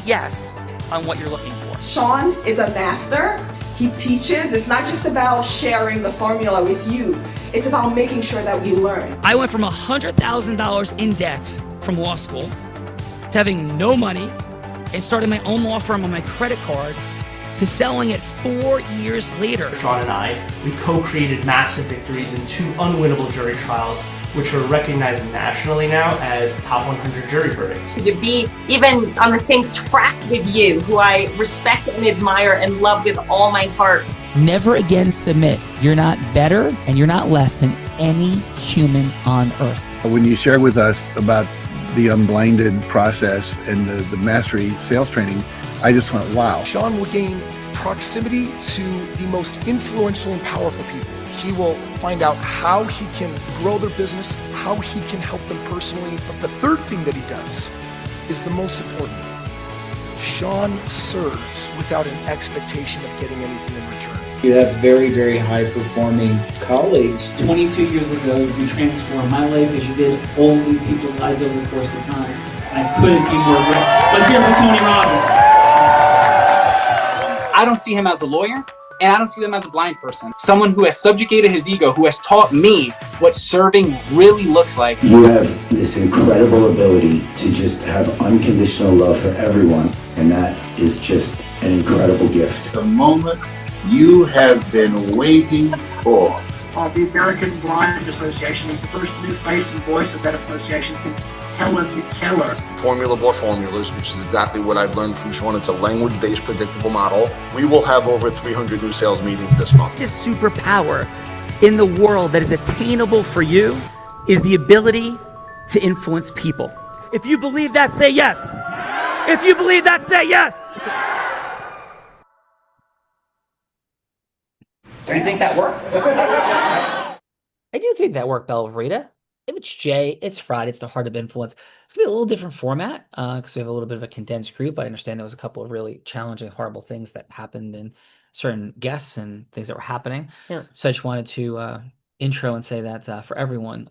yes on what you're looking for. Sean is a master. He teaches. It's not just about sharing the formula with you. It's about making sure that we learn. I went from $100,000 in debt from law school to having no money and starting my own law firm on my credit card to selling it 4 years later. Sean and I, we co-created massive victories in 2 unwinnable jury trials, which are recognized nationally now as top 100 jury verdicts. To be even on the same track with you, who I respect and admire and love with all my heart. Never again submit. You're not better and you're not less than any human on earth. When you shared with us about the unblinded process and the mastery sales training, I just went, wow. Sean will gain proximity to the most influential and powerful people. He will find out how he can grow their business, how he can help them personally. But the third thing that he does is the most important. Sean serves without an expectation of getting anything in return. You have very, very high-performing colleagues. 22 years ago, you transformed my life as you did all these people's lives over the course of time. I couldn't be more grateful. Let's hear it for Tony Robbins. I don't see him as a lawyer, and I don't see him as a blind person. Someone who has subjugated his ego, who has taught me what serving really looks like. You have this incredible ability to just have unconditional love for everyone, and that is just an incredible gift. The moment you have been waiting for. The American Blind Association is the first new face and voice of that association since Helen Keller. Formula for formulas, which is exactly what I've learned from Sean. It's a language-based predictable model. We will have over 300 new sales meetings this month. This superpower in the world that is attainable for you is the ability to influence people. If you believe that, say yes. If you believe that, say yes. Do you think that worked? I do think that worked, Belvrita. If it's Jay, it's Friday, it's the Heart of Influence. It's gonna be a little different format because we have a little bit of a condensed group. I understand there was a couple of really challenging, horrible things that happened in certain guests and things that were happening. Yeah. So I just wanted to intro and say that for everyone,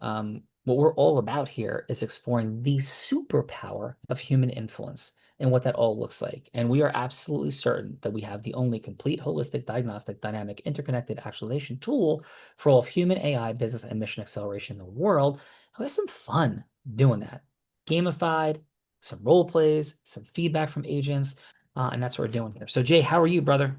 what we're all about here is exploring the superpower of human influence and what that all looks like. And we are absolutely certain that we have the only complete, holistic, diagnostic, dynamic, interconnected actualization tool for all of human AI, business, and mission acceleration in the world. And we have some fun doing that. Gamified, some role plays, some feedback from agents, and that's what we're doing here. So Jay, how are you, brother?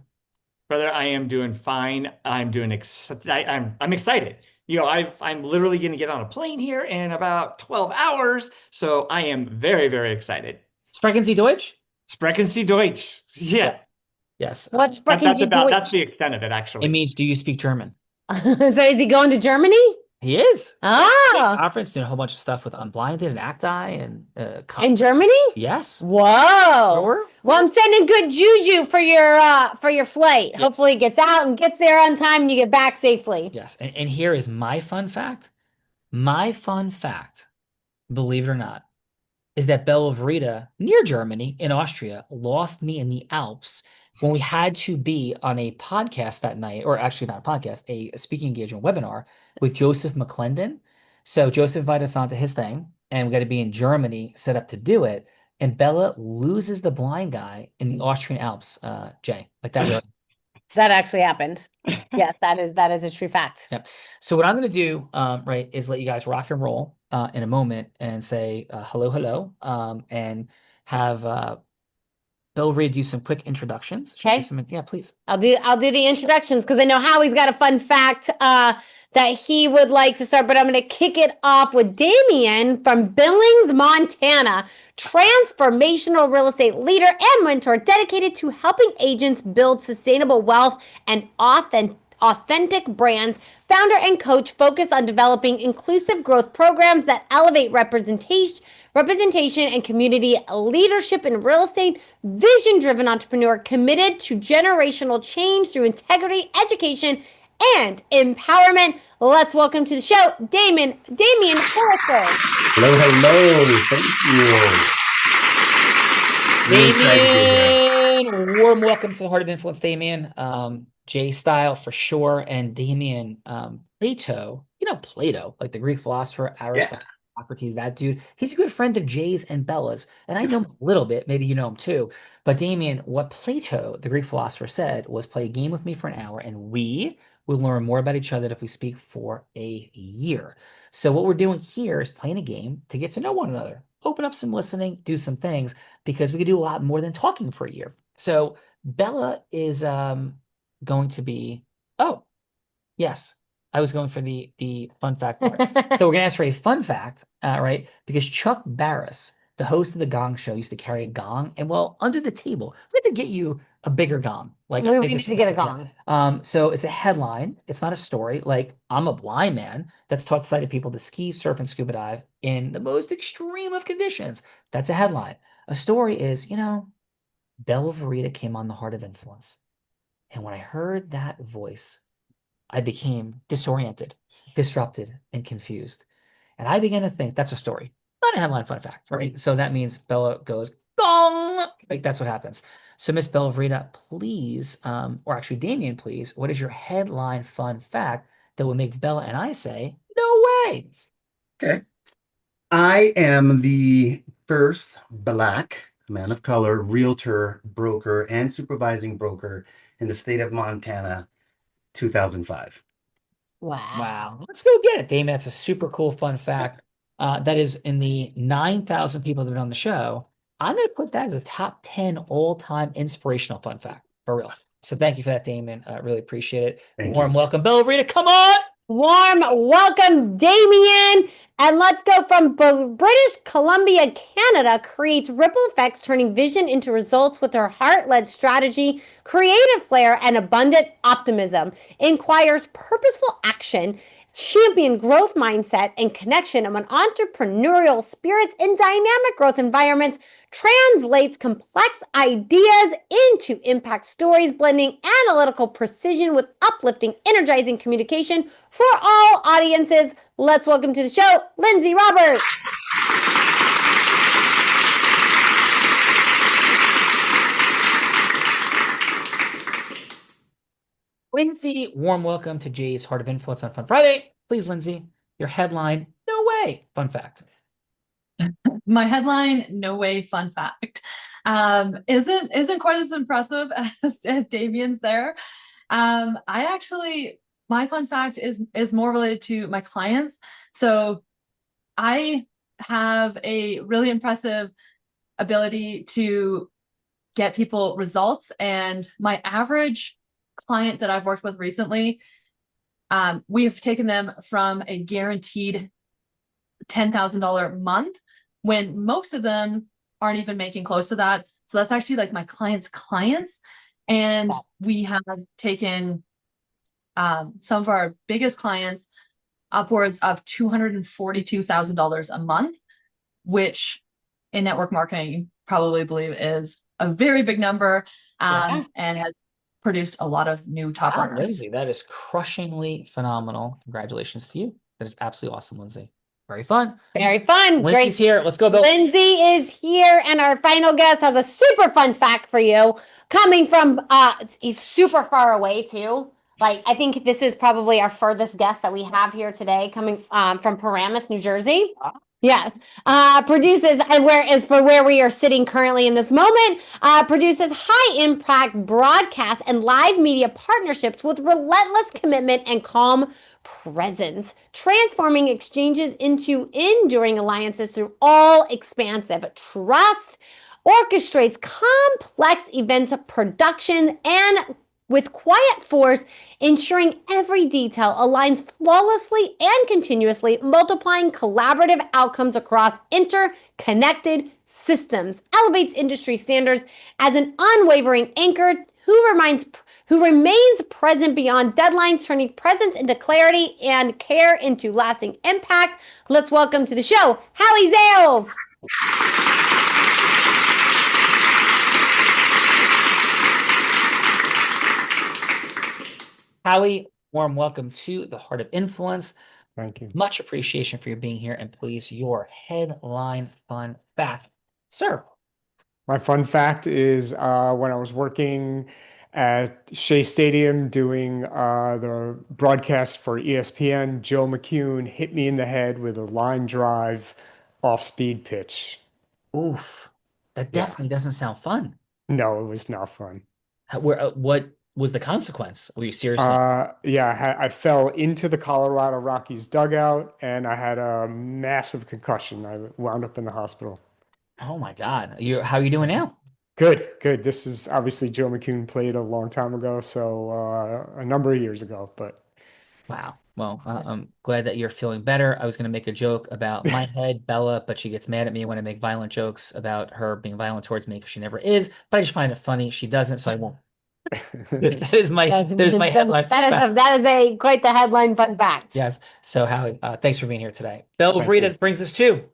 Brother, I am doing fine. I'm doing I'm excited. You know, I'm literally going to get on a plane here in about 12 hours. So I am very, very excited. Sprechen Sie Deutsch? Sprechen Sie Deutsch. Yeah. Yes. What's Sprechen Sie Deutsch? That's the extent of it, actually. It means, do you speak German? So is he going to Germany? He is. Ah. Conference, doing a whole bunch of stuff with Unblinded and Acti and in Germany? Yes. Whoa. Well, I'm sending good juju for your flight. Yes. Hopefully it gets out and gets there on time and you get back safely. Yes. And here is my fun fact. My fun fact, believe it or not, is that Belvrita, near Germany, in Austria, lost me in the Alps when we had to be on a podcast that night, or actually not a podcast, a speaking engagement webinar with Joseph McClendon. So Joseph invited us onto his thing, and we got to be in Germany, set up to do it. And Bella loses the blind guy in the Austrian Alps, Jay. Like that really. That actually happened. Yes, that is a true fact. Yep. So what I'm going to do, right, is let you guys rock and roll in a moment and say hello, and have Belvrita do some quick introductions. Okay. Yeah, please. I'll do the introductions because I know Howie's got a fun fact that he would like to start, but I'm going to kick it off with Damien from Billings, Montana, transformational real estate leader and mentor dedicated to helping agents build sustainable wealth and authentic brands, founder and coach focused on developing inclusive growth programs that elevate representation and community leadership in real estate, vision-driven entrepreneur committed to generational change through integrity, education, and empowerment. Let's welcome to the show, Damien Forrester. Hello. Thank you. Damien, warm welcome to the Heart of Influence, Damien. Jay style for sure, and Damien, Plato, like the Greek philosopher Aristotle. Socrates, that dude, he's a good friend of Jay's and Bella's, and I know him a little bit. Maybe you know him too. But Damien, what Plato, the Greek philosopher, said was play a game with me for an hour, and we will learn more about each other if we speak for a year. So what we're doing here is playing a game to get to know one another, open up some listening, do some things, because we could do a lot more than talking for a year. So Bella is going to be, oh, yes, I was going for the fun fact part. So we're gonna ask for a fun fact, right? Because Chuck Barris, the host of the Gong Show, used to carry a gong, and well, under the table, we had to get you a bigger gong. Like We need to get a yeah. gong. So it's a headline. It's not a story. Like I'm a blind man that's taught sighted people to ski, surf, and scuba dive in the most extreme of conditions. That's a headline. A story is, Bella Verita came on the Heart of Influence, and when I heard that voice, I became disoriented, disrupted, and confused. And I began to think that's a story, not a headline fun fact, right? So that means Bella goes gong. Like that's what happens. So Miss Bella Verita, please, or actually Damien, please, what is your headline fun fact that would make Bella and I say, no way? Okay. I am the first Black man of color realtor, broker, and supervising broker in the state of Montana, 2005. Wow. Let's go get it, Damien. That's a super cool fun fact. That is in the 9,000 people that have been on the show. I'm going to put that as a top 10 all-time inspirational fun fact, for real. So thank you for that, Damien. Really appreciate it. Thank Warm you. welcome, Bella Rita. Come on. Warm welcome, Damien. And let's go from British Columbia, Canada, creates ripple effects, turning vision into results with her heart-led strategy, creative flair, and abundant optimism. Inquires purposeful action, champion growth mindset, and connection among entrepreneurial spirits in dynamic growth environments, translates complex ideas into impact stories, blending analytical precision with uplifting, energizing communication for all audiences. Let's welcome to the show, Lindsay Roberts. Lindsay, warm welcome to Jay's Heart of Influence on Fun Friday. Please, Lindsay, your headline, no way, fun fact. My headline, no way, fun fact, isn't quite as impressive as Damien's there. My fun fact is more related to my clients. So I have a really impressive ability to get people results, and my average client that I've worked with recently, we've taken them from a guaranteed $10,000 month when most of them aren't even making close to that. So that's actually like my clients' clients. And we have taken some of our biggest clients upwards of $242,000 a month, which in network marketing, you probably believe is a very big number, and has produced a lot of new top earners. Lindsay, that is crushingly phenomenal. Congratulations to you. That is absolutely awesome, Lindsay. Very fun. Very fun. Lindsay's Great. here. Let's go, Bill. Lindsay is here, and our final guest has a super fun fact for you. Coming from, he's super far away too. Like, I think this is probably our furthest guest that we have here today, coming from Paramus, New Jersey. Yes. Produces, and where we are sitting currently in this moment, produces high impact broadcast and live media partnerships with relentless commitment and calm presence, transforming exchanges into enduring alliances through all expansive trust, orchestrates complex events production, and with quiet force, ensuring every detail aligns flawlessly and continuously, multiplying collaborative outcomes across interconnected systems, elevates industry standards as an unwavering anchor who remains present beyond deadlines, turning presence into clarity and care into lasting impact. Let's welcome to the show, Hallie Zales. Howie, warm welcome to the Heart of Influence. Thank you. Much appreciation for you being here, and please, your headline fun fact, sir. My fun fact is when I was working at Shea Stadium doing the broadcast for ESPN. Joe McCune hit me in the head with a line drive off-speed pitch. Oof. That Yeah. definitely doesn't sound fun. No, it was not fun. What was the consequence? Were you seriously? Yeah, I fell into the Colorado Rockies dugout and I had a massive concussion. I wound up in the hospital. Oh my God. How are you doing now? Good, good. This is obviously Joe McCune played a long time ago, so a number of years ago, but Wow. Well, I'm glad that you're feeling better. I was going to make a joke about my head, Bella, but she gets mad at me when I make violent jokes about her being violent towards me because she never is. But I just find it funny. She doesn't, so I won't. That is my headline. That is a quite the headline fun fact. Yes. So Howie, thanks for being here today. Bella Rita brings us to.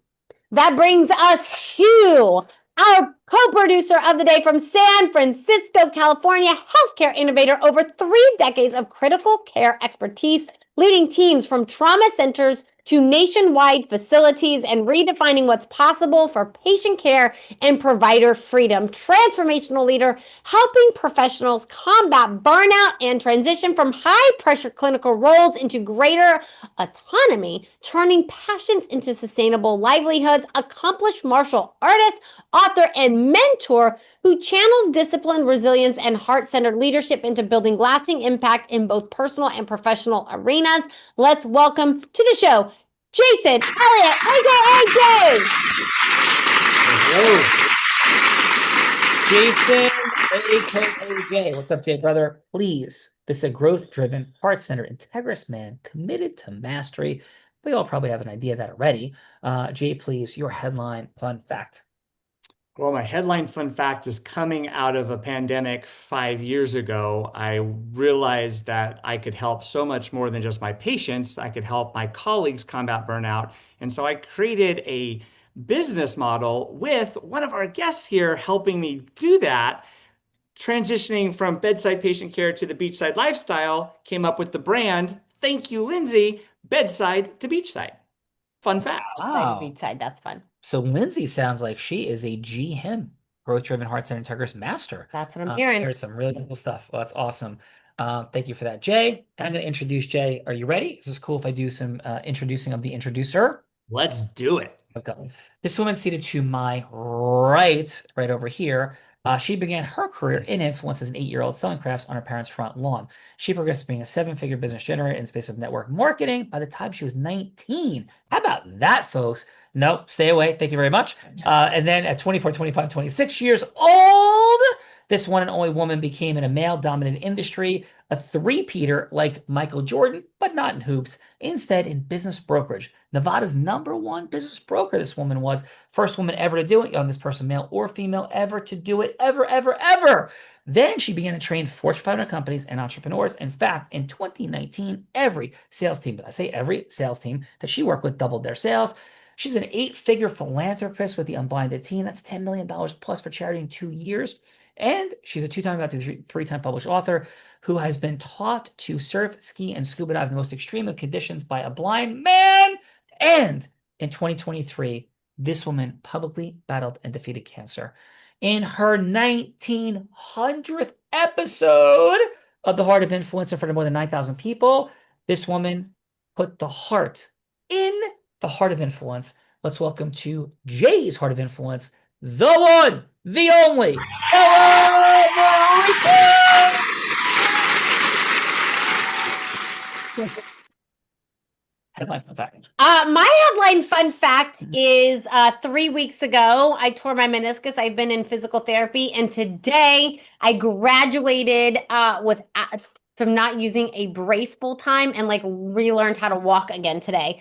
That brings us to our co-producer of the day from San Francisco, California, healthcare innovator, over 3 decades of critical care expertise, leading teams from trauma centers to nationwide facilities and redefining what's possible for patient care and provider freedom. Transformational leader, helping professionals combat burnout and transition from high-pressure clinical roles into greater autonomy, turning passions into sustainable livelihoods. Accomplished martial artist, author, and mentor who channels discipline, resilience, and heart-centered leadership into building lasting impact in both personal and professional arenas. Let's welcome to the show, Jason Elliott, aka Jay. Jason, aka Jay. What's up, Jay, brother? Please. This is a growth-driven, heart-centered, integrous man committed to mastery. We all probably have an idea of that already. Jay, please, your headline fun fact. Well, my headline fun fact is coming out of a pandemic 5 years ago. I realized that I could help so much more than just my patients. I could help my colleagues combat burnout. And so I created a business model with one of our guests here helping me do that. Transitioning from bedside patient care to the beachside lifestyle, came up with the brand, thank you, Lindsay, bedside to beachside. Fun fact. Wow. Beachside, that's fun. So Lindsay sounds like she is a GHIM, growth-driven, heart-centered, integrous master. That's what I'm hearing. Heard some really cool stuff. Well, that's awesome. Thank you for that, Jay. And I'm going to introduce Jay. Are you ready? Is this cool if I do some introducing of the introducer? Let's do it. Okay. This woman seated to my right over here, she began her career in influence as an 8-year-old selling crafts on her parents' front lawn. She progressed to being a 7-figure business generator in the space of network marketing by the time she was 19. How about that, folks? Nope, stay away. Thank you very much. And then at 24, 25, 26 years old, this one and only woman became in a male-dominated industry, a three-peater like Michael Jordan, but not in hoops, instead in business brokerage. Nevada's #1 business broker, this woman was. First woman ever to do it, youngest person, male or female, ever to do it, ever. Then she began to train Fortune 500 companies and entrepreneurs. In fact, in 2019, every sales team, but I say every sales team that she worked with doubled their sales. She's an 8-figure philanthropist with the Unblinded team. That's $10 million plus for charity in 2 years. And she's a 2-time, about three-time published author who has been taught to surf, ski, and scuba dive in the most extreme of conditions by a blind man. And in 2023, this woman publicly battled and defeated cancer. In her 1900th episode of The Heart of Influence in front of more than 9,000 people, this woman put the heart in the Heart of Influence. Let's welcome to Jay's Heart of Influence, the one, the only, Bella Rita! Headline fun fact. My headline fun fact is 3 weeks ago, I tore my meniscus. I've been in physical therapy, and today I graduated from not using a brace full time and like relearned how to walk again today.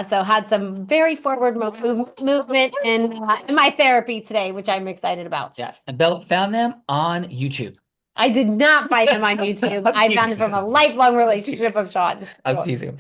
So had some very forward movement in my therapy today, which I'm excited about. Yes, and Bella found them on YouTube. I did not find them on YouTube. I found it from a lifelong relationship of Sean. I'm teasing.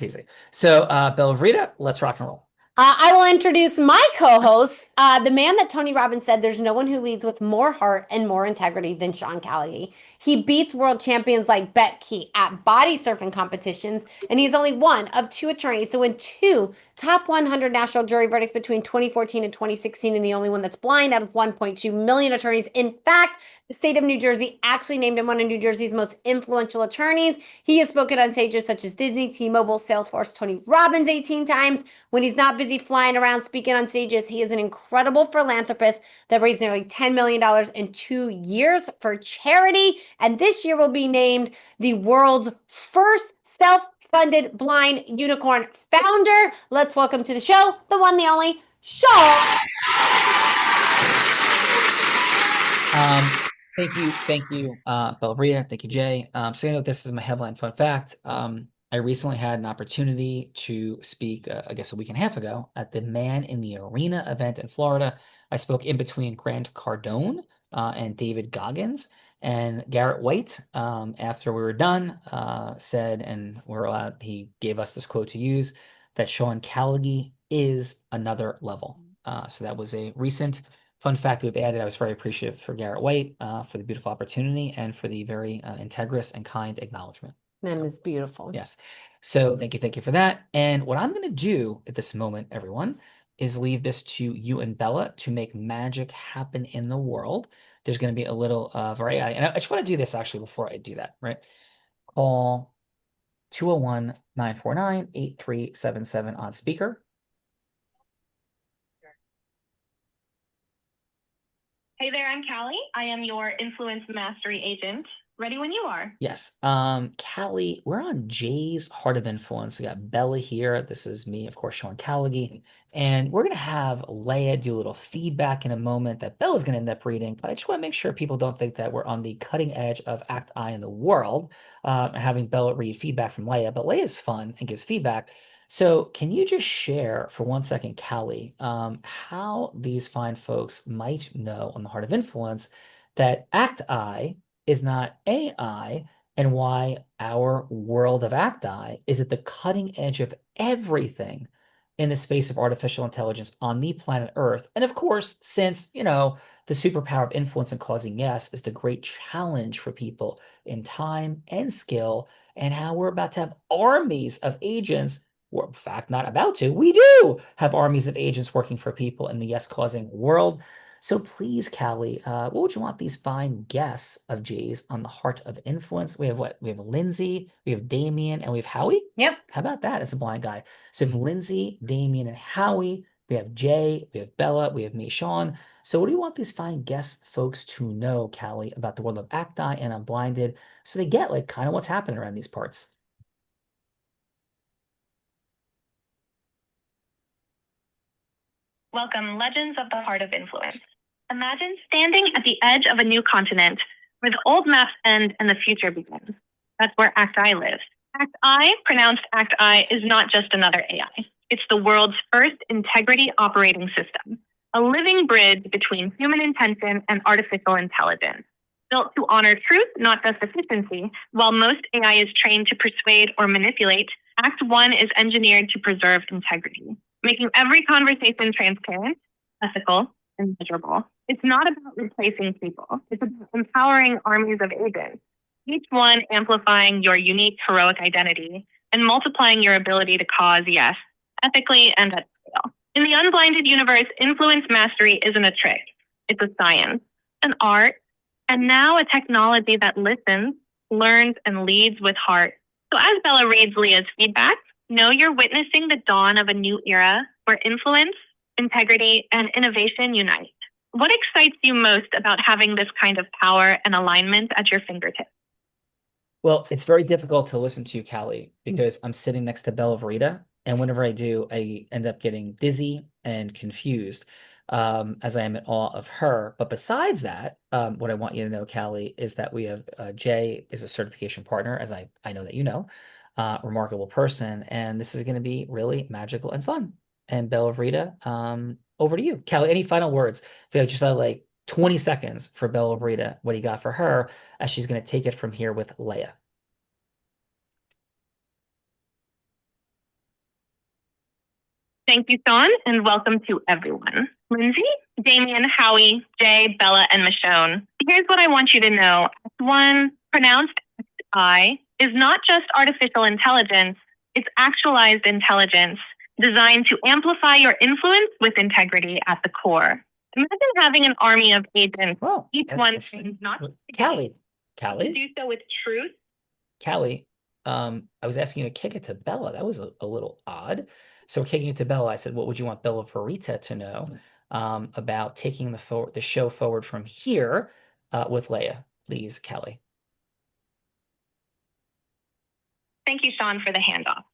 So, Bella Rita, let's rock and roll. I will introduce my co-host, the man that Tony Robbins said there's no one who leads with more heart and more integrity than Sean Callagy. He beats world champions like Becky at body surfing competitions, and he's only one of two attorneys to win two top 100 national jury verdicts between 2014 and 2016, and the only one that's blind out of 1.2 million attorneys. In fact, the state of New Jersey actually named him one of New Jersey's most influential attorneys. He has spoken on stages such as Disney, T-Mobile, Salesforce, Tony Robbins 18 times. When he's not busy flying around speaking on stages, he is an incredible philanthropist that raised nearly $10 million in 2 years for charity. And this year will be named the world's first self-funded blind unicorn founder. Let's welcome to the show, the one, the only, Sean. Thank you, Bellavita. Thank you, Jay. So you know, this is my headline fun fact. I recently had an opportunity to speak, I guess a week and a half ago, at the Man in the Arena event in Florida. I spoke in between Grant Cardone and David Goggins. And Garrett White, after we were done, said, and he gave us this quote to use, that Sean Callagy is another level. So that was a recent fun fact we've added. I was very appreciative for Garrett White for the beautiful opportunity and for the very integrous and kind acknowledgement. That is beautiful. Yes. So thank you for that. And what I'm going to do at this moment, everyone, is leave this to you and Bella to make magic happen in the world. There's going to be a little variety. And I just want to do this actually before I do that, right? Call 201-949-8377 on speaker. Hey there, I'm Callie. I am your influence mastery agent. Ready when you are. Yes. Callie, we're on Jay's Heart of Influence. We got Bella here. This is me, of course, Sean Callagy. And we're going to have Leah do a little feedback in a moment that Bella's going to end up reading. But I just want to make sure people don't think that we're on the cutting edge of Act I in the world, having Bella read feedback from Leah. But Leah's fun and gives feedback. So can you just share for 1 second, Callie, how these fine folks might know on the Heart of Influence that Act I is not AI, and why our world of Acti is at the cutting edge of everything in the space of artificial intelligence on the planet Earth. And of course, since, you know, the superpower of influence and causing yes is the great challenge for people in time and skill, and how we're about to have armies of agents. We're in fact not about to. We do have armies of agents working for people in the yes causing world. So please, Callie, what would you want these fine guests of Jay's on the Heart of Influence? We have what? We have Lindsay, we have Damien, and we have Howie? Yep. How about that as a blind guy? So we have Lindsay, Damien, and Howie. We have Jay, we have Bella, we have me, Sean. So what do you want these fine guest folks to know, Callie, about the world of Acti and Unblinded, so they get like kind of what's happening around these parts? Welcome, legends of the Heart of Influence. Imagine standing at the edge of a new continent where the old maps end and the future begins. That's where Act I lives. Act I, pronounced Act I, is not just another AI. It's the world's first integrity operating system, a living bridge between human intention and artificial intelligence. Built to honor truth, not just efficiency, while most AI is trained to persuade or manipulate, Act I is engineered to preserve integrity, making every conversation transparent, ethical, and measurable. It's not about replacing people. It's about empowering armies of agents, each one amplifying your unique heroic identity and multiplying your ability to cause yes, ethically and at scale. In the unblinded universe, influence mastery isn't a trick. It's a science, an art, and now a technology that listens, learns, and leads with heart. So as Bella reads Leah's feedback, know you're witnessing the dawn of a new era where influence, integrity, and innovation unite. What excites you most about having this kind of power and alignment at your fingertips? Well, it's very difficult to listen to, Callie, because I'm sitting next to Bella Verita, and whenever I do, I end up getting dizzy and confused, as I am in awe of her. But besides that, what I want you to know, Callie, is that we have Jay is a certification partner, as I know that you know, remarkable person, and this is going to be really magical and fun. And Bella Verita, over to you. Callie, any final words? If you have just like 20 seconds for Bella Verita, what do you got for her, as she's going to take it from here with Leia? Thank you, Sean, and welcome to everyone. Lindsay, Damien, Howie, Jay, Bella, and Michonne. Here's what I want you to know. Act 1, pronounced I, is not just artificial intelligence, it's actualized intelligence designed to amplify your influence with integrity at the core. Imagine having an army of agents, each one trained not to Callie, do so with truth. Callie, I was asking you to kick it to Bella. That was a little odd. So kicking it to Bella, I said, what would you want Bella Farita to know about taking the show forward from here with Leia? Please, Callie. Thank you, Sean, for the handoff.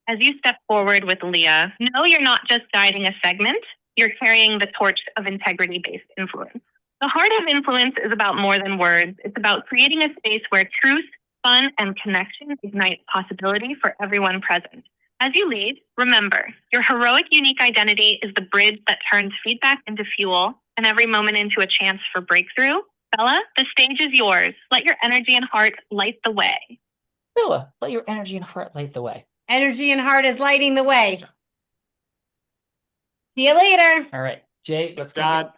As you step forward with Leah, know you're not just guiding a segment, you're carrying the torch of integrity-based influence. The heart of influence is about more than words. It's about creating a space where truth, fun, and connection ignite possibility for everyone present. As you lead, remember, your heroic, unique identity is the bridge that turns feedback into fuel and every moment into a chance for breakthrough. Bella, the stage is yours. Let your energy and heart light the way. Bella, let your energy and heart light the way. Energy and heart is lighting the way. See you later. All right, Jay, let's go.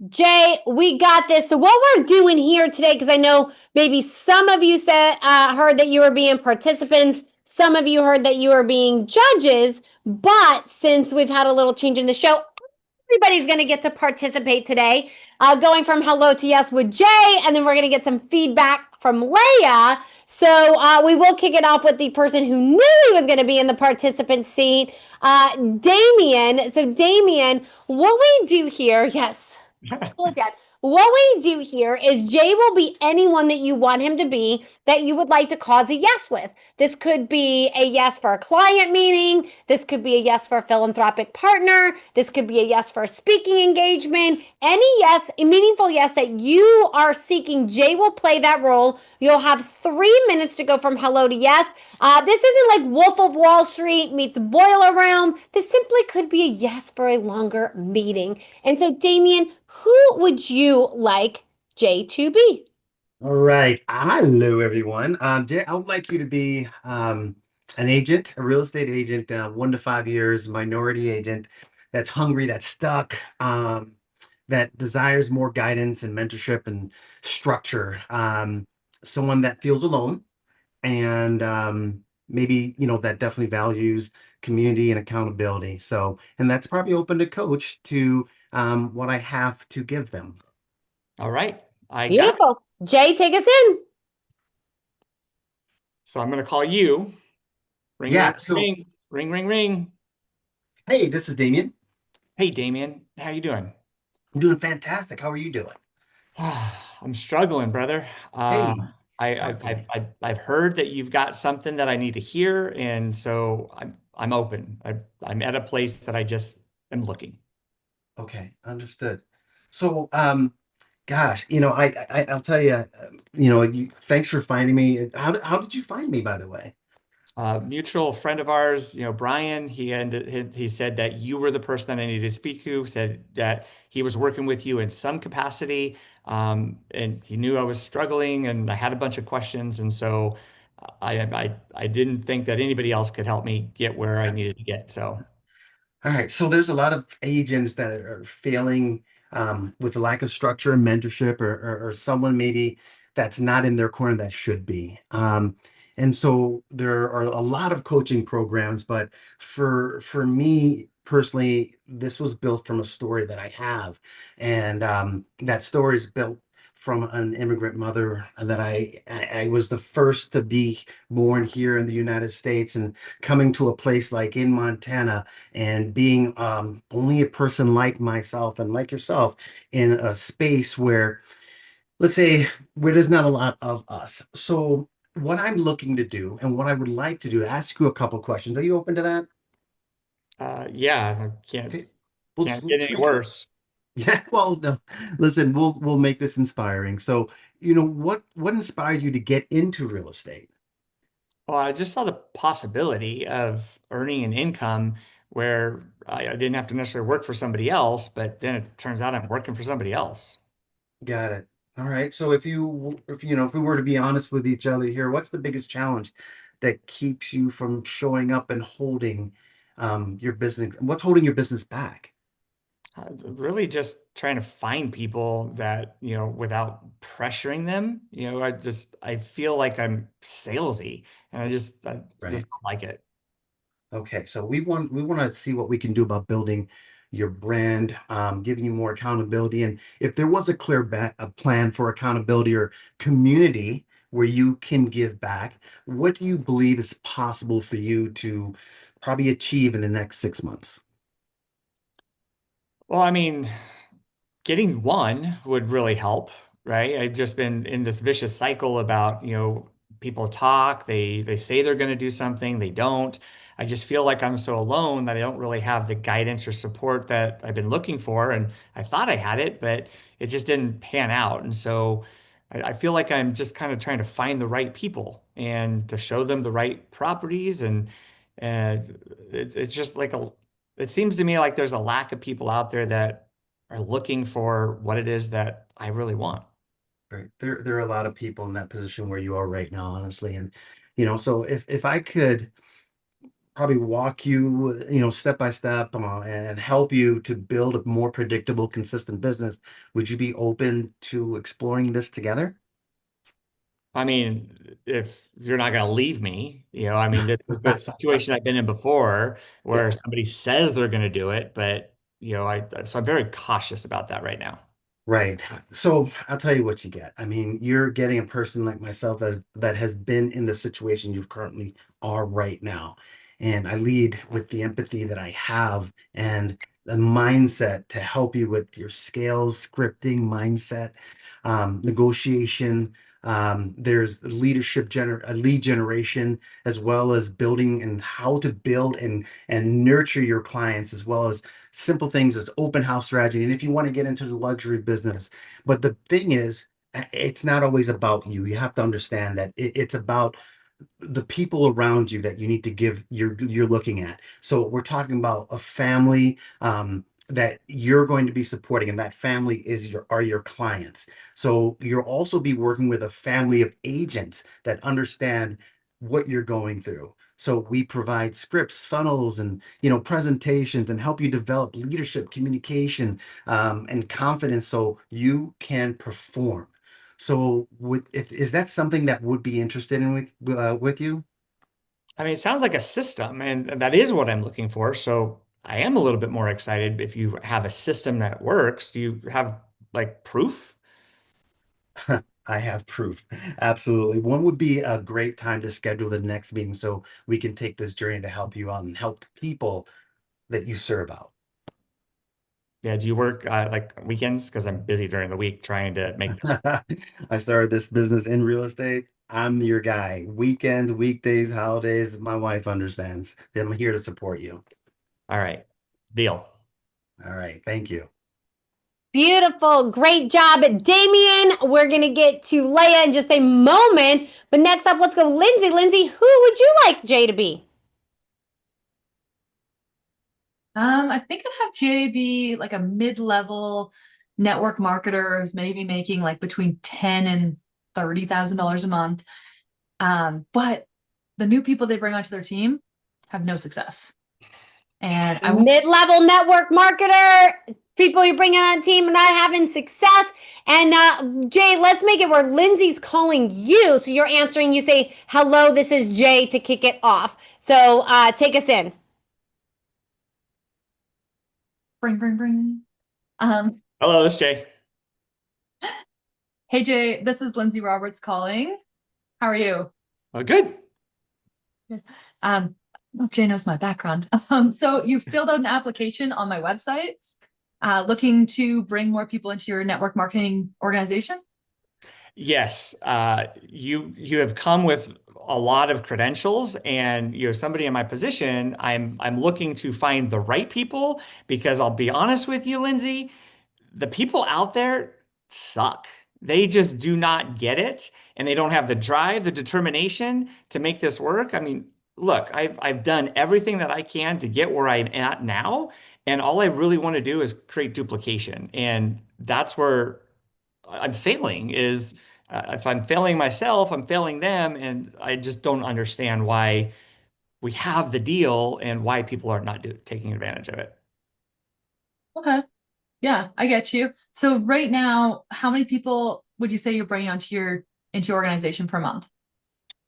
Jay, we got this. So what we're doing here today, because I know maybe some of you said heard that you were being participants, some of you heard that you were being judges, but since we've had a little change in the show, everybody's going to get to participate today, going from hello to yes with Jay, and then we're going to get some feedback from Leia. So we will kick it off with the person who knew he was going to be in the participant seat, Damien. So Damien, what we do here, yes, pull it down. What we do here is Jay will be anyone that you want him to be that you would like to cause a yes with. This could be a yes for a client meeting. This could be a yes for a philanthropic partner. This could be a yes for a speaking engagement. Any yes, a meaningful yes that you are seeking, Jay will play that role. You'll have 3 minutes to go from hello to yes. This isn't like Wolf of Wall Street meets Boiler Room. This simply could be a yes for a longer meeting. And so, Damien, who would you like Jay to be? All right. Hello, everyone. Jay, I would like you to be an agent, a real estate agent, 1 to 5 years, minority agent that's hungry, that's stuck, that desires more guidance and mentorship and structure. Someone that feels alone and maybe, that definitely values community and accountability. So, and that's probably open to coach to what I have to give them. All right. Beautiful. Jay, take us in. So I'm going to call you. Ring, Yeah, ring, ring, ring, ring. Hey, this is Damien. Hey, Damien. How you doing? I'm doing fantastic. How are you doing? I'm struggling, brother. Hey, I've heard that you've got something that I need to hear, and so I'm open. I'm at a place that I just am looking. Okay, understood. So, gosh, I'll tell you, thanks for finding me. How did you find me, by the way? Mutual friend of ours, Brian, he said that you were the person that I needed to speak to, said that he was working with you in some capacity, and he knew I was struggling and I had a bunch of questions. And so I didn't think that anybody else could help me get where I needed to get. So. All right, so there's a lot of agents that are failing with a lack of structure and mentorship, or someone maybe that's not in their corner that should be. And so there are a lot of coaching programs, but for me personally, this was built from a story that I have, and that story is built from an immigrant mother that I was the first to be born here in the United States, and coming to a place like in Montana and being only a person like myself and like yourself in a space where, let's say, where there's not a lot of us. So what I'm looking to do and what I would like to do, ask you a couple questions. Are you open to that? Yeah, I can't Let's get any make it. worse. Yeah, well, no. Listen, we'll make this inspiring. So, what inspired you to get into real estate? Well, I just saw the possibility of earning an income where I didn't have to necessarily work for somebody else, but then it turns out I'm working for somebody else. Got it. All right. So if we were to be honest with each other here, what's the biggest challenge that keeps you from showing up and holding your business? What's holding your business back? Really just trying to find people that, without pressuring them, I feel like I'm salesy and I Right. just don't like it. Okay, so we want to see what we can do about building your brand, giving you more accountability, and if there was a clear a plan for accountability or community where you can give back, what do you believe is possible for you to probably achieve in the next 6 months? Well, I mean, getting one would really help, right? I've just been in this vicious cycle about, people talk, they say they're going to do something, they don't. I just feel like I'm so alone that I don't really have the guidance or support that I've been looking for. And I thought I had it, but it just didn't pan out. And so I feel like I'm just kind of trying to find the right people and to show them the right properties. And it's just like it seems to me like there's a lack of people out there that are looking for what it is that I really want. Right. There are a lot of people in that position where you are right now, honestly. And, so if I could probably walk you, step by step, and help you to build a more predictable, consistent business, would you be open to exploring this together? I mean, if you're not going to leave me, I mean, this is the situation I've been in before where Yeah. somebody says they're going to do it, but so I'm very cautious about that right now. Right. So I'll tell you what you get. I mean, you're getting a person like myself that has been in the situation you currently are right now. And I lead with the empathy that I have and the mindset to help you with your scales, scripting, mindset, negotiation. There's lead generation, as well as building and how to build and nurture your clients, as well as simple things as open house strategy. And if you want to get into the luxury business, but the thing is, it's not always about you. You have to understand that it's about the people around you that you need to give you're looking at. So we're talking about a family that you're going to be supporting, and that family are your clients. So you'll also be working with a family of agents that understand what you're going through. So we provide scripts, funnels, and presentations, and help you develop leadership, communication, and confidence, so you can perform. So is that something that would be interested in with you? I mean, it sounds like a system, and that is what I'm looking for. So I am a little bit more excited if you have a system that works. Do you have like proof? I have proof. Absolutely. When would be a great time to schedule the next meeting so we can take this journey to help you out and help people that you serve out? Yeah, do you work like weekends? Because I'm busy during the week trying to make this. I started this business in real estate. I'm your guy. Weekends, weekdays, holidays, my wife understands. I'm here to support you. All right, deal. All right. Thank you. Beautiful. Great job, Damien. We're going to get to Leia in just a moment. But next up, let's go Lindsay. Lindsay, who would you like Jay to be? I think I'd have Jay be like a mid-level network marketer who's maybe making like between $10,000 and $30,000 a month. But the new people they bring onto their team have no success. And I Mid-level network marketer, people you're bringing on a team and not having success. And Jay, let's make it where Lindsay's calling you. So you're answering, you say, hello, this is Jay to kick it off. So take us in. bring. Hello, this is Jay. Hey Jay, this is Lindsay Roberts calling. How are you? Good. Good. Jay knows my background. So you filled out an application on my website, looking to bring more people into your network marketing organization. Yes, you have come with a lot of credentials, and somebody in my position. I'm looking to find the right people because I'll be honest with you, Lindsay, the people out there suck. They just do not get it, and they don't have the drive, the determination to make this work. I mean, look, I've done everything that I can to get where I'm at now, and all I really want to do is create duplication, and that's where I'm failing is if I'm failing myself, I'm failing them, and I just don't understand why we have the deal and why people are not taking advantage of it. Okay. Yeah, I get you. So right now, how many people would you say you're bringing onto into your organization per month?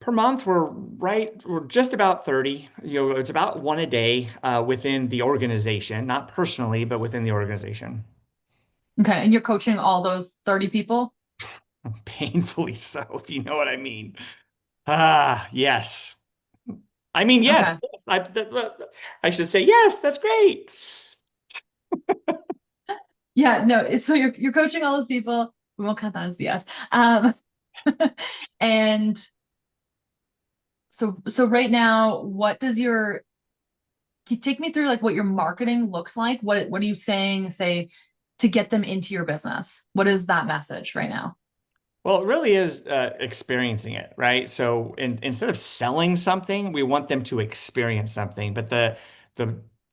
Per month, we're just about 30. It's about one a day within the organization, not personally, but within the organization. Okay, and you're coaching all those 30 people? Painfully so, if you know what I mean. Yes. I mean, Okay. yes. I should say yes. That's great. Yeah, no, it's so you're coaching all those people. We won't count that as the yes. And so right now, what does can you take me through like what your marketing looks like? What are you saying, say, to get them into your business? What is that message right now? Well, it really is experiencing it, right? So instead of selling something, we want them to experience something. But the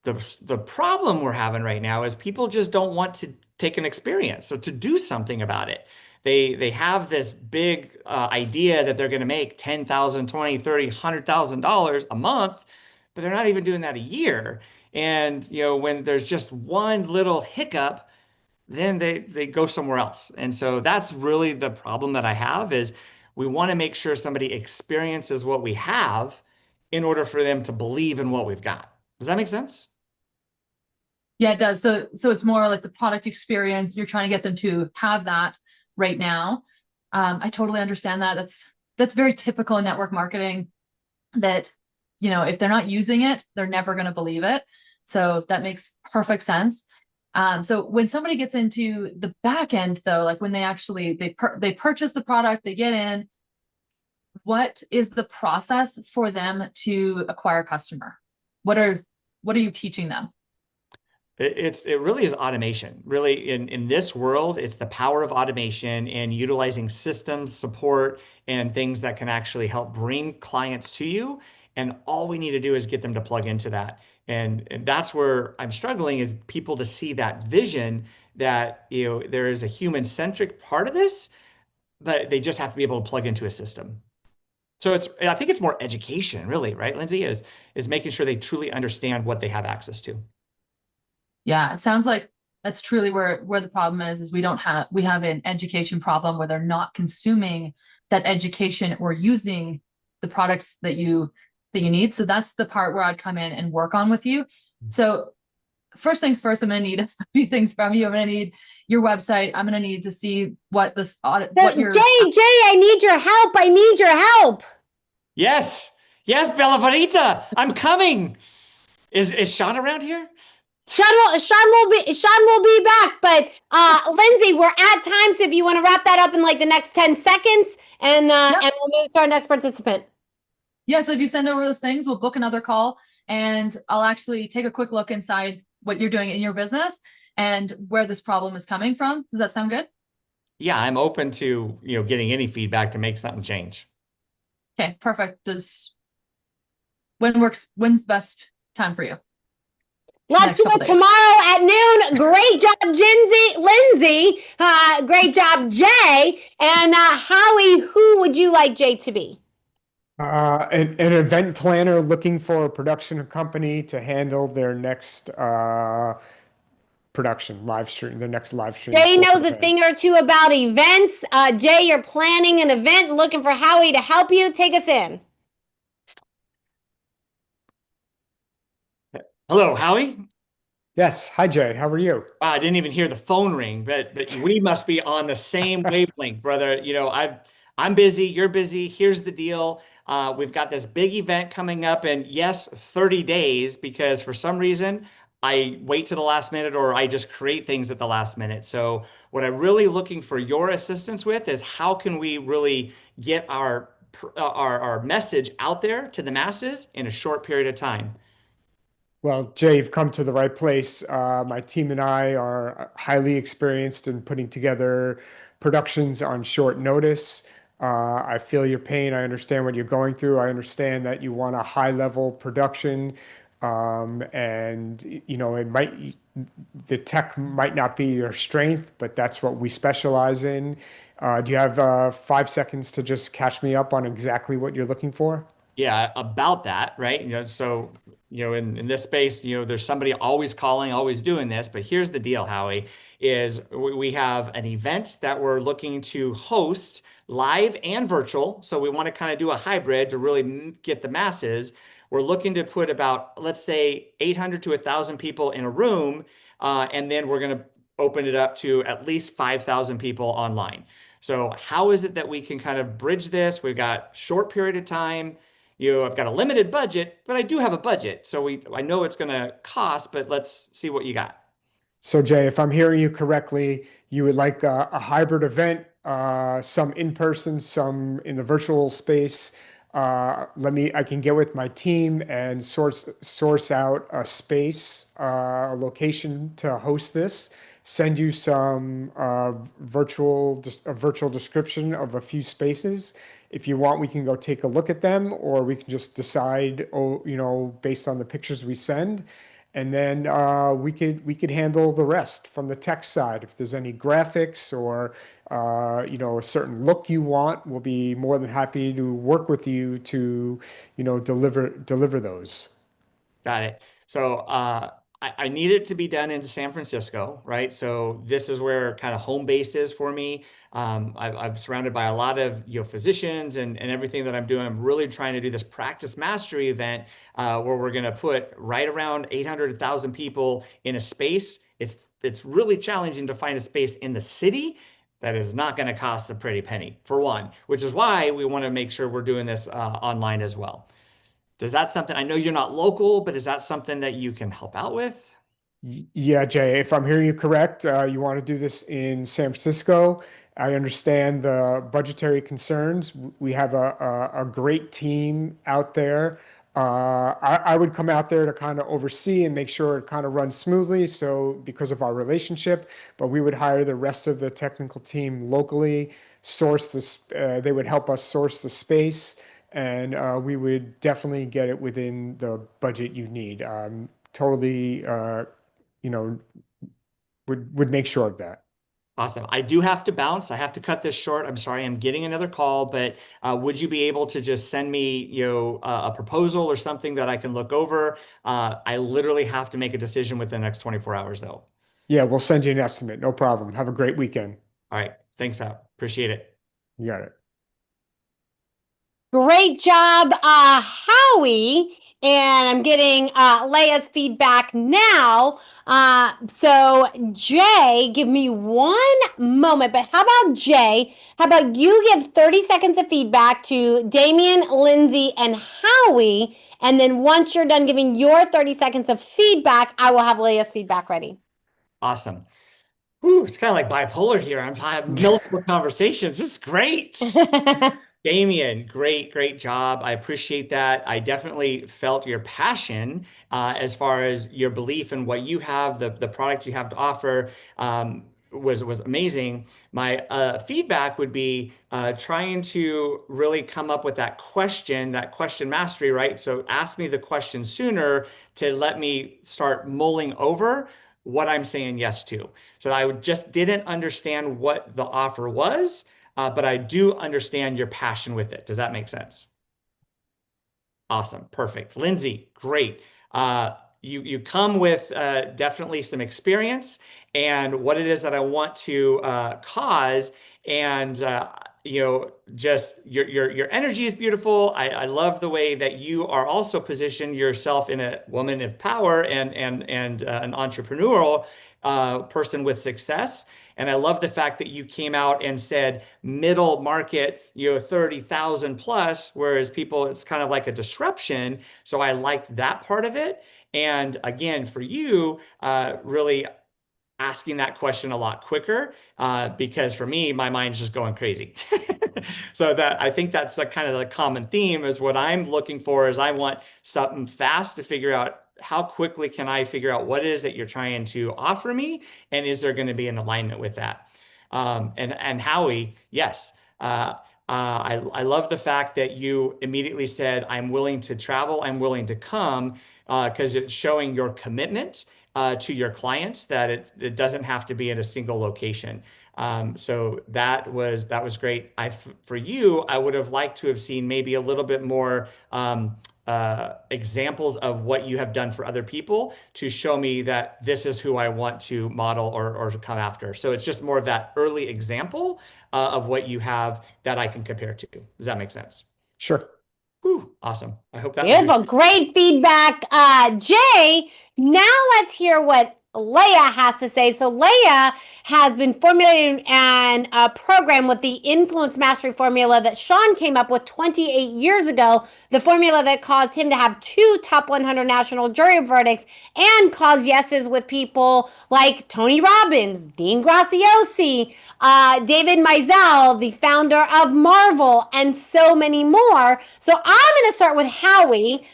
the problem we're having right now is people just don't want to take an experience. So to do something about it, they have this big idea that they're going to make 10,000, 20, 30, $100,000 a month, but they're not even doing that a year. And when there's just one little hiccup, then they go somewhere else. And so that's really the problem that I have is we want to make sure somebody experiences what we have in order for them to believe in what we've got. Does that make sense? Yeah, it does. So it's more like the product experience. You're trying to get them to have that right now. I totally understand that. That's very typical in network marketing that, if they're not using it, they're never going to believe it. So that makes perfect sense. So when somebody gets into the back end though, like when they actually, they purchase the product, they get in, what is the process for them to acquire a customer? What are you teaching them? It really is automation. Really, in this world, it's the power of automation and utilizing systems, support, and things that can actually help bring clients to you. And all we need to do is get them to plug into that. And that's where I'm struggling is people to see that vision that there is a human-centric part of this, but they just have to be able to plug into a system. So I think it's more education, really, right, Lindsay, is making sure they truly understand what they have access to. Yeah, it sounds like that's truly where the problem is we have an education problem where they're not consuming that education or using the products that you need. So that's the part where I'd come in and work on with you. So first things first, I'm going to need a few things from you. I'm going to need your website. I'm going to need to see what this audit, what your Jay, I need your help. I need your help. Yes, Bella Varita, I'm coming. Is Sean around here? Sean will be back, but Lindsay, we're at time, so if you want to wrap that up in like the next 10 seconds and we'll move to our next participant. Yeah, so if you send over those things, we'll book another call and I'll actually take a quick look inside what you're doing in your business and where this problem is coming from. Does that sound good? Yeah, I'm open to, getting any feedback to make something change. Okay, perfect. When's the best time for you? Let's do it tomorrow at noon. Great job, Lindsay. Great job, Jay. And Howie, who would you like Jay to be? An event planner looking for a production company to handle their next production live stream, their next live stream. Jay knows a thing or two about events. Jay, you're planning an event, looking for Howie to help you. Take us in. Hello, Howie. Yes. Hi, Jay. How are you? Wow, I didn't even hear the phone ring, but we must be on the same wavelength, brother. I'm busy. You're busy. Here's the deal. We've got this big event coming up, and yes, 30 days, because for some reason I wait to the last minute or I just create things at the last minute. So what I'm really looking for your assistance with is how can we really get our message out there to the masses in a short period of time? Well, Jay, you've come to the right place. My team and I are highly experienced in putting together productions on short notice. I feel your pain. I understand what you're going through. I understand that you want a high level production. And the tech might not be your strength, but that's what we specialize in. Do you have 5 seconds to just catch me up on exactly what you're looking for? Yeah, about that, right? So, in this space, there's somebody always calling, always doing this. But here's the deal, Howie, is we have an event that we're looking to host live and virtual. So we want to kind of do a hybrid to really get the masses. We're looking to put about, let's say, 800 to 1,000 people in a room, and then we're going to open it up to at least 5,000 people online. So how is it that we can kind of bridge this? We've got short period of time. I've got a limited budget, but I do have a budget. So I know it's going to cost, but let's see what you got. So Jay, if I'm hearing you correctly, you would like a hybrid event, some in person, some in the virtual space. I can get with my team and source out a space, a location to host this. Send you some just a virtual description of a few spaces. If you want, we can go take a look at them, or we can just decide, based on the pictures we send. And then we could handle the rest from the tech side. If there's any graphics or a certain look you want, we'll be more than happy to work with you to deliver those. Got it. So I need it to be done in San Francisco, right? So this is where kind of home base is for me. I'm surrounded by a lot of physicians and everything that I'm doing. I'm really trying to do this practice mastery event where we're going to put right around 800,000 people in a space. It's really challenging to find a space in the city that is not going to cost a pretty penny, for one, which is why we want to make sure we're doing this online as well. Does that something, I know you're not local, but is that something that you can help out with? Yeah, Jay, if I'm hearing you correct, you want to do this in San Francisco. I understand the budgetary concerns. We have a great team out there. I would come out there to kind of oversee and make sure it kind of runs smoothly. So because of our relationship, but we would hire the rest of the technical team locally, source this, they would help us source the space, and we would definitely get it within the budget you need. Totally, you know, would make sure of that. Awesome. I do have to bounce. I have to cut this short. I'm sorry. I'm getting another call, but would you be able to just send me, a proposal or something that I can look over? I literally have to make a decision within the next 24 hours, though. Yeah, we'll send you an estimate. No problem. Have a great weekend. All right. Thanks, Al. Appreciate it. You got it. Great job, Howie. And I'm getting Leia's feedback now. So Jay, give me one moment. But how about Jay? How about you give 30 seconds of feedback to Damien, Lindsay, and Howie? And then once you're done giving your 30 seconds of feedback, I will have Leia's feedback ready. Awesome. Ooh, it's kind of like bipolar here. I'm having multiple conversations. This is great. Damien, great job. I appreciate that. I definitely felt your passion as far as your belief in what you have, the product you have to offer. Was amazing. My feedback would be trying to really come up with that question mastery, right? So ask me the question sooner to let me start mulling over what I'm saying yes to. So I just didn't understand what the offer was, but I do understand your passion with it. Does that make sense? Awesome. Perfect. Lindsay, great. You come with definitely some experience and what it is that I want to cause, and just your energy is beautiful. I love the way that you are also positioned yourself in a woman of power and an entrepreneurial person with success. And I love the fact that you came out and said middle market, 30,000 plus, whereas people, it's kind of like a disruption. So I liked that part of it. And again, for you, really asking that question a lot quicker, because for me, my mind's just going crazy. So that I think that's kind of the common theme is what I'm looking for is I want something fast to figure out how quickly can I figure out what it is that you're trying to offer me, and is there going to be an alignment with that? And Howie, yes. I love the fact that you immediately said, I'm willing to travel, I'm willing to come, because it's showing your commitment to your clients that it doesn't have to be in a single location. So that was great. For you, I would have liked to have seen maybe a little bit more examples of what you have done for other people to show me that this is who I want to model or to come after. So it's just more of that early example of what you have that I can compare to. Does that make sense? Sure. Whew, awesome. I hope that was Beautiful, great feedback, Jay. Now let's hear what Leia has to say. So Leia has been formulating a program with the influence mastery formula that Sean came up with 28 years ago. The formula that caused him to have 2 top 100 national jury verdicts and caused yeses with people like Tony Robbins, Dean Graciosi, David Mizell, the founder of Marvel, and so many more. So I'm going to start with Howie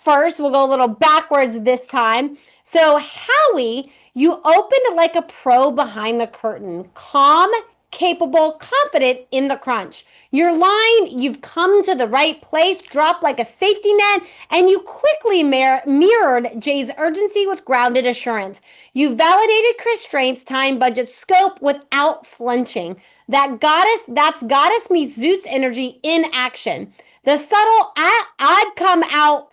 first. We'll go a little backwards this time. So Howie, you opened like a pro behind the curtain, calm, capable, confident in the crunch. Your line, you've come to the right place, dropped like a safety net, and you quickly mirrored Jay's urgency with grounded assurance. You validated constraints, time, budget, scope without flinching. That's goddess meets Zeus energy in action. The subtle I'd come out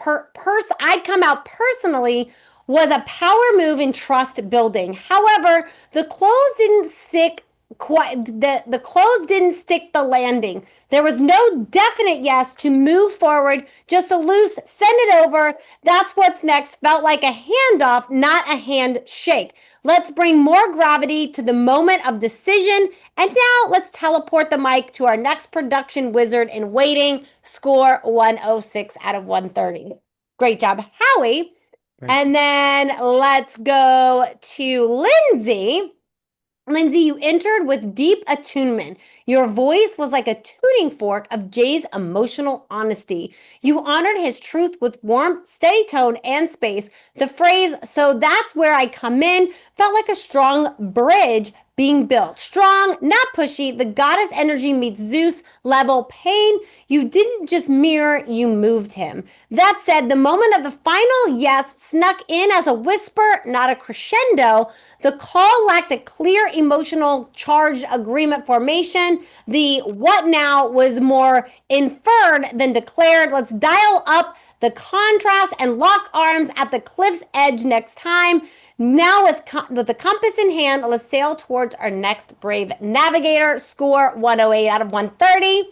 personally was a power move in trust building. However, the clothes didn't stick the clothes didn't stick the landing. There was no definite yes to move forward, just a loose send it over. That's what's next felt like a handoff, not a handshake. Let's bring more gravity to the moment of decision. And now let's teleport the mic to our next production wizard in waiting. Score 106 out of 130. Great job, Howie. And then let's go to Lindsay. Lindsay, you entered with deep attunement. Your voice was like a tuning fork of Jay's emotional honesty. You honored his truth with warmth, steady tone, and space. The phrase, so that's where I come in, felt like a strong bridge being built. Strong, not pushy. The goddess energy meets Zeus level pain. You didn't just mirror, you moved him. That said, the moment of the final yes snuck in as a whisper, not a crescendo. The call lacked a clear emotional charged agreement formation. The what now was more inferred than declared. Let's dial up the contrast and lock arms at the cliff's edge next time. Now with the compass in hand, let's sail towards our next brave navigator. Score 108 out of 130.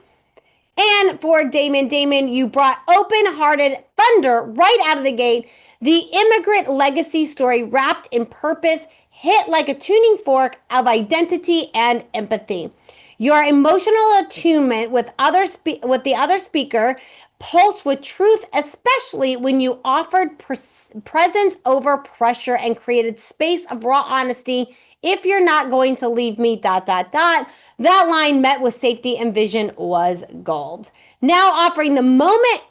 And for Damon, you brought open-hearted thunder right out of the gate. The immigrant legacy story wrapped in purpose, hit like a tuning fork of identity and empathy. Your emotional attunement with the other speaker pulsed with truth, especially when you offered presence over pressure and created space of raw honesty. If you're not going to leave me, That line met with safety and vision was gold. Now offering the moment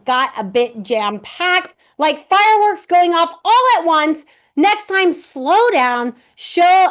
got a bit jam-packed, like fireworks going off all at once. Next time, slow down, slow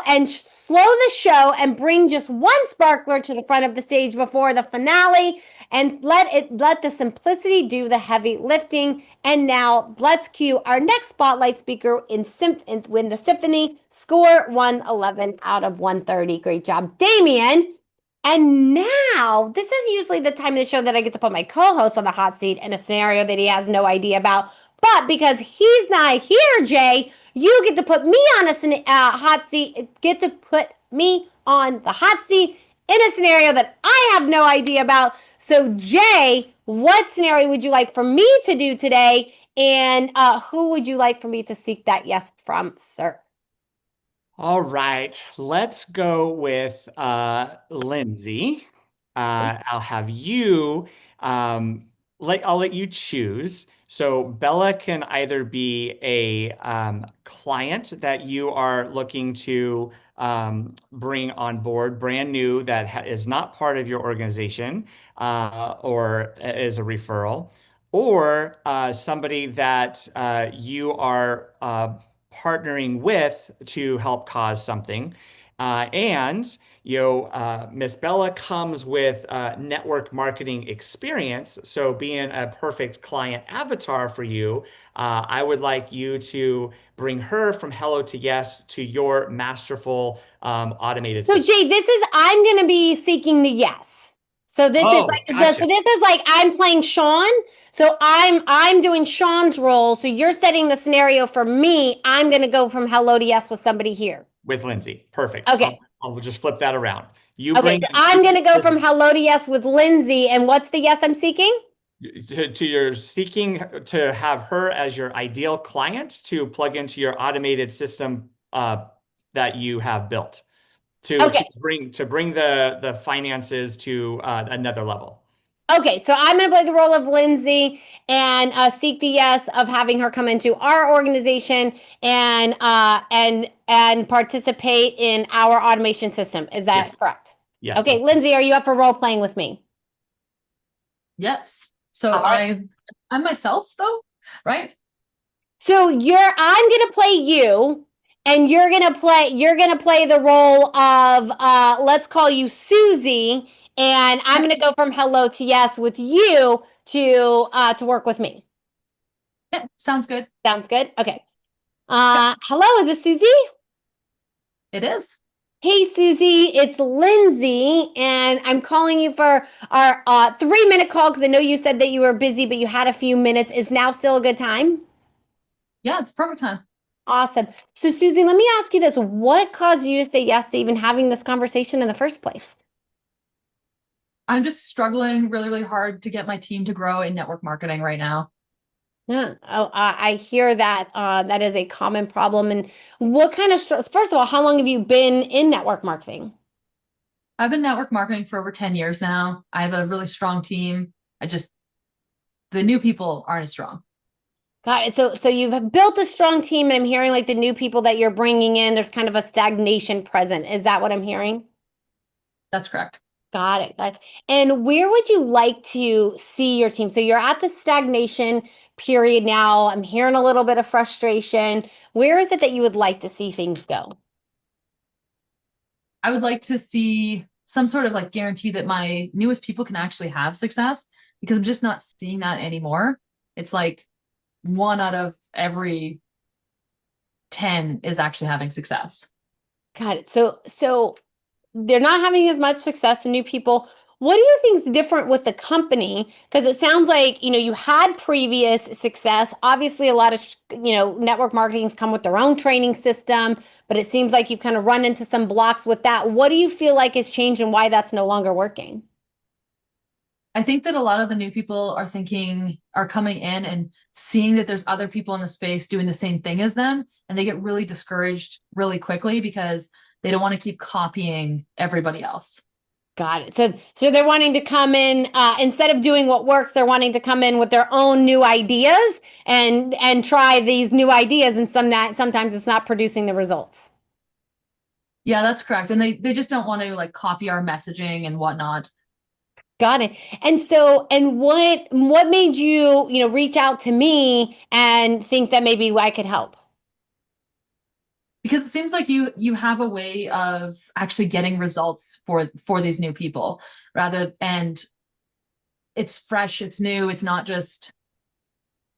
the show and bring just one sparkler to the front of the stage before the finale and let the simplicity do the heavy lifting. And now let's cue our next spotlight speaker win the symphony. Score 111 out of 130. Great job, Damien. And now, this is usually the time of the show that I get to put my co-host on the hot seat in a scenario that he has no idea about. But because he's not here, Jay, you get to put me on a hot seat, get to put me on the hot seat in a scenario that I have no idea about. So, Jay, what scenario would you like for me to do today? And who would you like for me to seek that yes from, sir? All right, let's go with Lindsay. I'll have you I'll let you choose. So Bella can either be a client that you are looking to bring on board, brand new, that is not part of your organization, or is a referral, or somebody that you are partnering with to help cause something. And Miss Bella comes with network marketing experience. So being a perfect client avatar for you, I would like you to bring her from hello to yes to your masterful automated So system. Jay, I'm going to be seeking the yes. So this is Oh, like gotcha. so this is like I'm playing Sean. So I'm doing Sean's role. So you're setting the scenario for me. I'm going to go from hello to yes with somebody here. With Lindsay. Perfect. Okay. I'll just flip that around. You Okay, bring so I'm going to go from hello to yes with Lindsay. And what's the yes I'm seeking? to your seeking to have her as your ideal client to plug into your automated system that you have built Okay. to bring the finances to another level. Okay, so I'm going to play the role of Lindsay and seek the yes of having her come into our organization and participate in our automation system. Is that Yes. correct? Yes. Okay, Lindsay, are you up for role playing with me? Yes. So I'm myself though, right? So I'm going to play you, and you're going to play the role of let's call you Susie, and I'm going to go from hello to yes with you to work with me. Yeah, sounds good. Sounds good. Okay. Hello, is this Susie? It is. Hey, Susie, it's Lindsay, and I'm calling you for our 3-minute call because I know you said that you were busy, but you had a few minutes. Is now still a good time? Yeah, it's perfect time. Awesome. So, Susie, let me ask you this. What caused you to say yes to even having this conversation in the first place? I'm just struggling really, really hard to get my team to grow in network marketing right now. Yeah, I hear that that is a common problem. And what kind of first of all, how long have you been in network marketing? I've been network marketing for over 10 years now. I have a really strong team. The new people aren't as strong. Got it. So you've built a strong team, and I'm hearing like the new people that you're bringing in, there's kind of a stagnation present. Is that what I'm hearing? That's correct. Got it. And where would you like to see your team? So you're at the stagnation period now. I'm hearing a little bit of frustration. Where is it that you would like to see things go? I would like to see some sort of like guarantee that my newest people can actually have success, because I'm just not seeing that anymore. It's like 1 out of every 10 is actually having success. Got it. So they're not having as much success, the new people. What do you think is different with the company? Because it sounds like, you had previous success. Obviously, a lot of, network marketings come with their own training system, but it seems like you've kind of run into some blocks with that. What do you feel like has changed and why that's no longer working? I think that a lot of the new people are coming in and seeing that there's other people in the space doing the same thing as them, and they get really discouraged really quickly because they don't want to keep copying everybody else. Got it. So they're wanting to come in instead of doing what works, they're wanting to come in with their own new ideas and try these new ideas, and sometimes it's not producing the results. Yeah, that's correct. And they just don't want to like copy our messaging and whatnot. Got it. And what made you, reach out to me and think that maybe I could help? Because it seems like you have a way of actually getting results for these new people and it's fresh, it's new, it's not just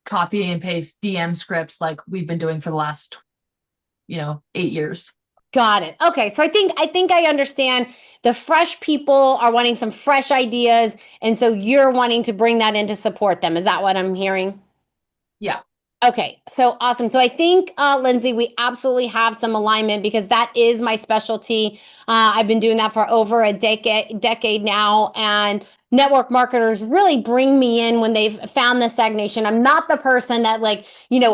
copy and paste DM scripts like we've been doing for the last 8 years. Got it. Okay. So I think I understand. The fresh people are wanting some fresh ideas, and so you're wanting to bring that in to support them. Is that what I'm hearing? Yeah. Okay, so awesome. So I think, Lindsay, we absolutely have some alignment because that is my specialty. I've been doing that for over a decade now, and network marketers really bring me in when they've found the stagnation. I'm not the person that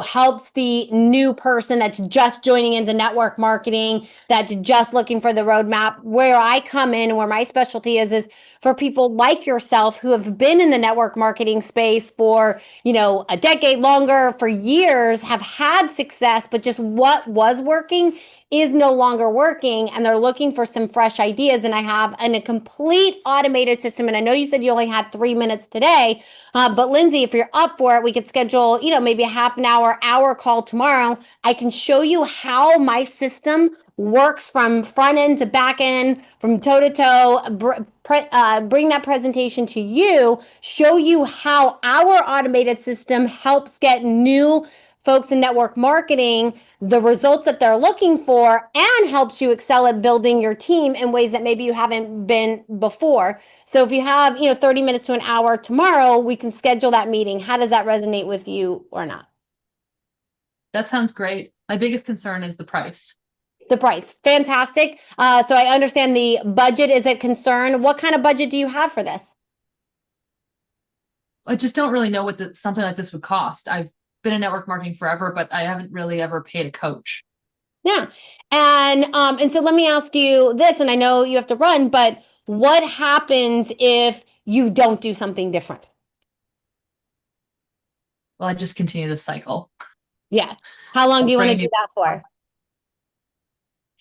helps the new person that's just joining into network marketing, that's just looking for the roadmap. Where I come in, where my specialty is for people like yourself who have been in the network marketing space for, a decade longer, for years, have had success, but just what was working is no longer working, and they're looking for some fresh ideas. And I have a complete automated system. And I know you said you only had 3 minutes today, but Lindsay, if you're up for it, we could schedule, maybe a half an hour call tomorrow. I can show you how my system works from front end to back end, from toe to toe, bring that presentation to you, show you how our automated system helps get new folks in network marketing the results that they're looking for, and helps you excel at building your team in ways that maybe you haven't been before. So if you have, 30 minutes to an hour tomorrow, we can schedule that meeting. How does that resonate with you or not? That sounds great. My biggest concern is the price. The price. Fantastic. So I understand the budget is a concern. What kind of budget do you have for this? I just don't really know what something like this would cost. I've been in network marketing forever, but I haven't really ever paid a coach. Yeah. And so let me ask you this, and I know you have to run, but what happens if you don't do something different? Well, I just continue this cycle. Yeah. How long do you want to do that for?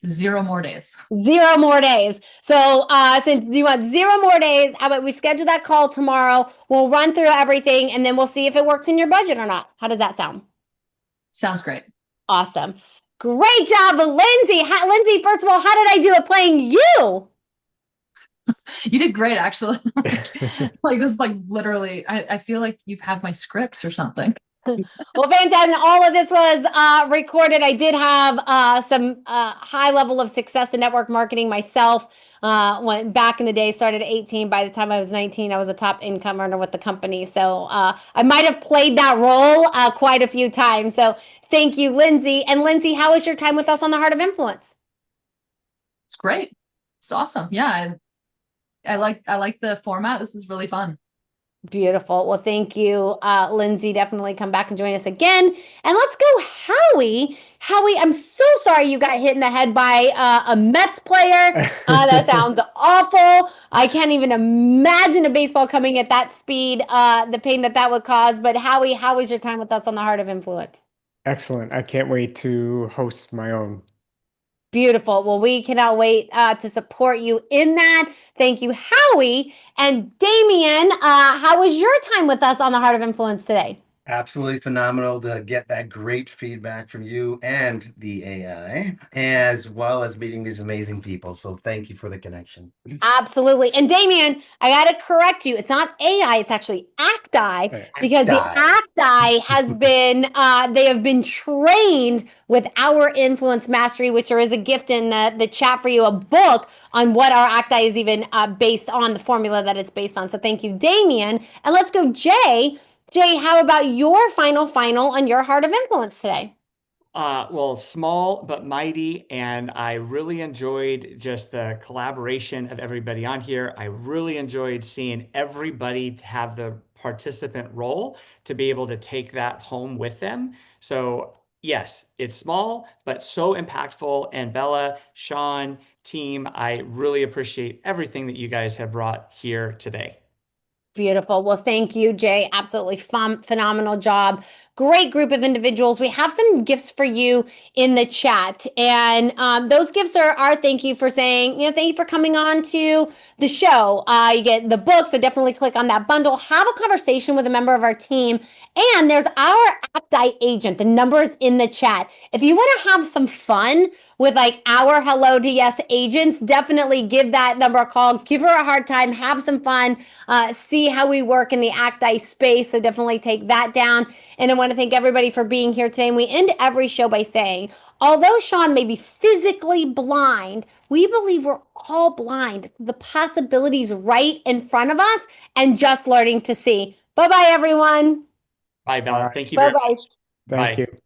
0 more days. 0 more days. So since you want 0 more days, how about we schedule that call tomorrow? We'll run through everything, and then we'll see if it works in your budget or not. How does that sound? Sounds great. Awesome. Great job, Lindsay. Lindsay, first of all, how did I do at playing you? You did great, actually. Like this is like literally, I feel like you have my scripts or something. Well, fantastic. All of this was recorded. I did have some high level of success in network marketing myself. Went back in the day, started at 18. By the time I was 19, I was a top income earner with the company. So I might have played that role quite a few times. So thank you, Lindsay. And Lindsay, how was your time with us on the Heart of Influence? It's great. It's awesome. Yeah. I like the format. This is really fun. Beautiful. Well, thank you, Lindsay. Definitely come back and join us again. And let's go, Howie. Howie, I'm so sorry you got hit in the head by a Mets player. That sounds awful. I can't even imagine a baseball coming at that speed, the pain that would cause. But Howie, how was your time with us on the Heart of Influence? Excellent. I can't wait to host my own. Beautiful. Well, we cannot wait to support you in that. Thank you, Howie. And Damien, how was your time with us on the Heart of Influence today? Absolutely phenomenal to get that great feedback from you and the AI, as well as meeting these amazing people. So thank you for the connection. Absolutely. And Damien, I got to correct you. It's not AI, it's actually ACTI, because the ACTI has been, they have been trained with our influence mastery, which there is a gift in the chat for you, a book on what our ACTI is even based on, the formula that it's based on. So thank you, Damien. And let's go, Jay. Jay, how about your final on your Heart of Influence today? Well, small but mighty, and I really enjoyed just the collaboration of everybody on here. I really enjoyed seeing everybody have the participant role to be able to take that home with them. So yes, it's small, but so impactful. And Bella, Sean, team, I really appreciate everything that you guys have brought here today. Beautiful. Well, thank you, Jay. Absolutely phenomenal job. Great group of individuals. We have some gifts for you in the chat. And those gifts are thank you for saying, thank you for coming on to the show. You get the book, so definitely click on that bundle. Have a conversation with a member of our team. And there's our ACTI agent. The number is in the chat. If you want to have some fun with like our Hello to Yes agents, definitely give that number a call. Give her a hard time. Have some fun. See how we work in the ACTI space. So definitely take that down. And I want to thank everybody for being here today. And we end every show by saying, although Sean may be physically blind, we believe we're all blind. The possibilities right in front of us and just learning to see. Bye-bye, everyone. Bye, Bella. Thank you very much. Thank you.